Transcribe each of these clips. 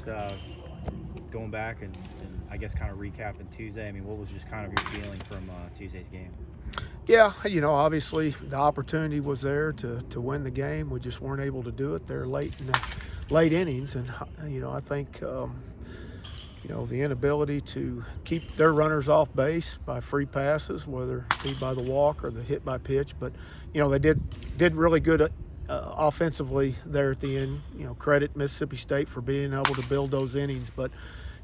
just going back and I guess kind of recapping Tuesday. I mean, what was just kind of your feeling from Tuesday's game? Yeah, obviously the opportunity was there to win the game. We just weren't able to do it there late in the late innings, and I think the inability to keep their runners off base by free passes, whether it be by the walk or the hit by pitch. But they did really good offensively there at the end. Credit Mississippi State for being able to build those innings, but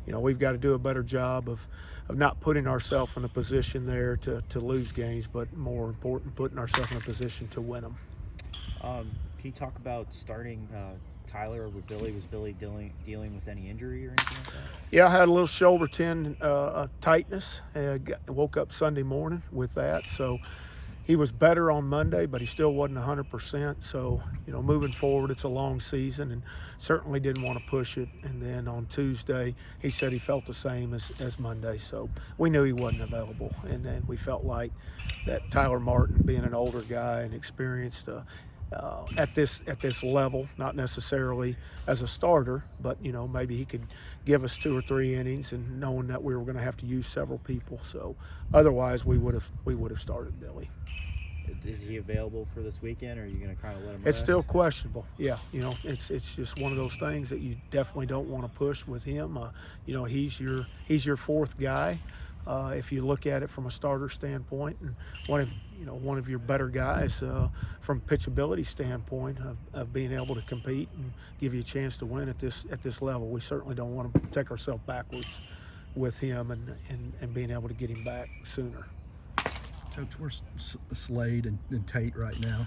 we've got to do a better job of not putting ourselves in a position there to lose games, but more important, putting ourselves in a position to win them. Can you talk about starting Tyler over Billy? Was Billy dealing with any injury or anything like that? Yeah, I had a little shoulder tendon tightness. Woke up Sunday morning with that, so he was better on Monday, but he still wasn't 100%. So, moving forward, it's a long season and certainly didn't want to push it. And then on Tuesday, he said he felt the same as Monday. So we knew he wasn't available. And then we felt like that Tyler Martin, being an older guy and experienced at this level, not necessarily as a starter, but maybe he could give us 2 or 3 innings, and knowing that we were going to have to use several people. So otherwise we would have started Billy. Is he available for this weekend, or are you going to kind of let him It's rest? still questionable. Yeah, it's just one of those things that you definitely don't want to push with him. He's your 4th guy. If you look at it from a starter standpoint, and one of your better guys from pitchability standpoint of being able to compete and give you a chance to win at this level. We certainly don't want to take ourselves backwards with him and being able to get him back sooner. Coach, where's Slade and Tate right now?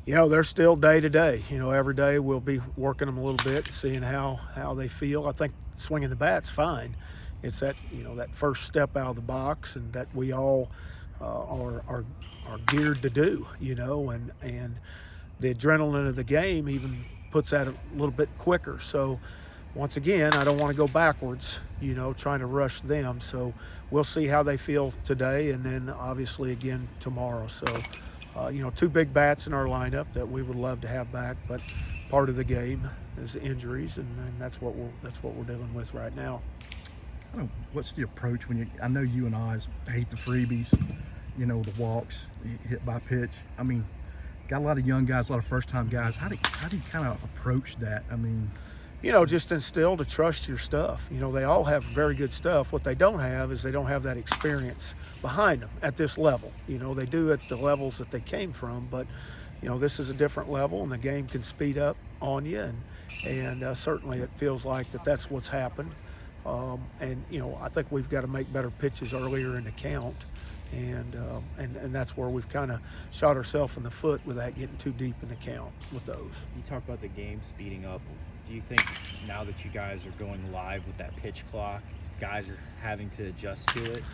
They're still day to day. Every day we'll be working them a little bit, seeing how they feel. I think swinging the bat's fine. It's that that first step out of the box, and that we all are geared to do. And the adrenaline of the game even puts that a little bit quicker. So once again, I don't want to go backwards, trying to rush them. So we'll see how they feel today, and then obviously again tomorrow. So 2 big bats in our lineup that we would love to have back, but part of the game is injuries, and that's what we're dealing with right now. What's the approach when I know you and I hate the freebies, the walks, hit by pitch. I mean, got a lot of young guys, a lot of first-time guys. How do you kind of approach that? I mean, just instill to trust your stuff. They all have very good stuff. What they don't have is they don't have that experience behind them at this level. They do at the levels that they came from, but this is a different level, and the game can speed up on you, and certainly it feels like that's what's happened. I think we've got to make better pitches earlier in the count, and that's where we've kind of shot ourselves in the foot without getting too deep in the count with those. You talk about the game speeding up. Do you think now that you guys are going live with that pitch clock, guys are having to adjust to it?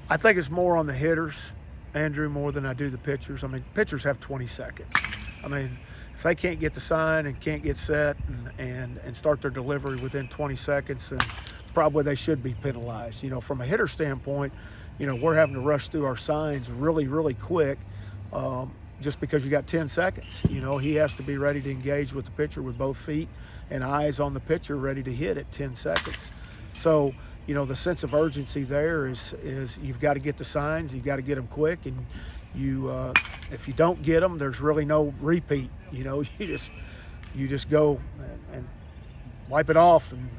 I think it's more on the hitters, Andrew, more than I do the pitchers. I mean, pitchers have 20 seconds. I mean, if they can't get the sign and can't get set and start their delivery within 20 seconds, then probably they should be penalized. From a hitter standpoint, we're having to rush through our signs really, really quick just because you got 10 seconds. He has to be ready to engage with the pitcher with both feet and eyes on the pitcher, ready to hit at 10 seconds. So, the sense of urgency there is you've got to get the signs, you've got to get them quick, and if you don't get them, there's really no repeat. You just go and wipe it off and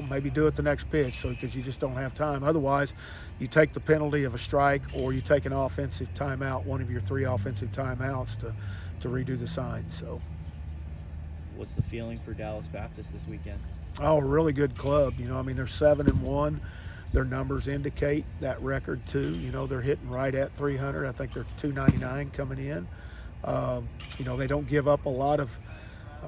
maybe do it the next pitch, so because you just don't have time. Otherwise, you take the penalty of a strike, or you take an offensive timeout, one of your 3 offensive timeouts to redo the sign. So, what's the feeling for Dallas Baptist this weekend? Oh, a really good club. They're 7-1. Their numbers indicate that record too. They're hitting right at 300. I think they're 299 coming in. They don't give up a lot of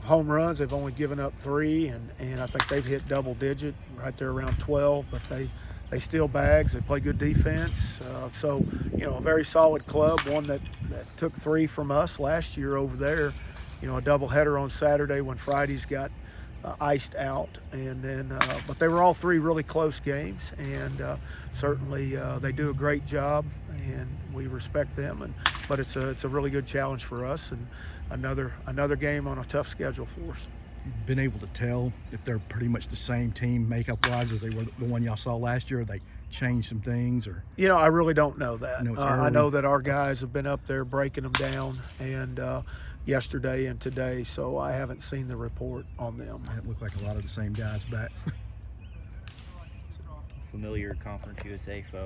home runs. They've only given up 3, and I think they've hit double digit right there around 12, but they steal bags. They play good defense. So a very solid club, one that took 3 from us last year over there. A doubleheader on Saturday when Fridays got iced out, and then but they were all 3 really close games, and certainly they do a great job, and we respect them. But it's a really good challenge for us, and another game on a tough schedule for us. been able to tell if they're pretty much the same team makeup-wise as they were the one y'all saw last year? Or they changed some things, or You know, I really don't know that. No, it's I know early. that our guys have been up there breaking them down, and yesterday and today, so I haven't seen the report on them. it looked like a lot of the same guys back? Familiar Conference USA foe.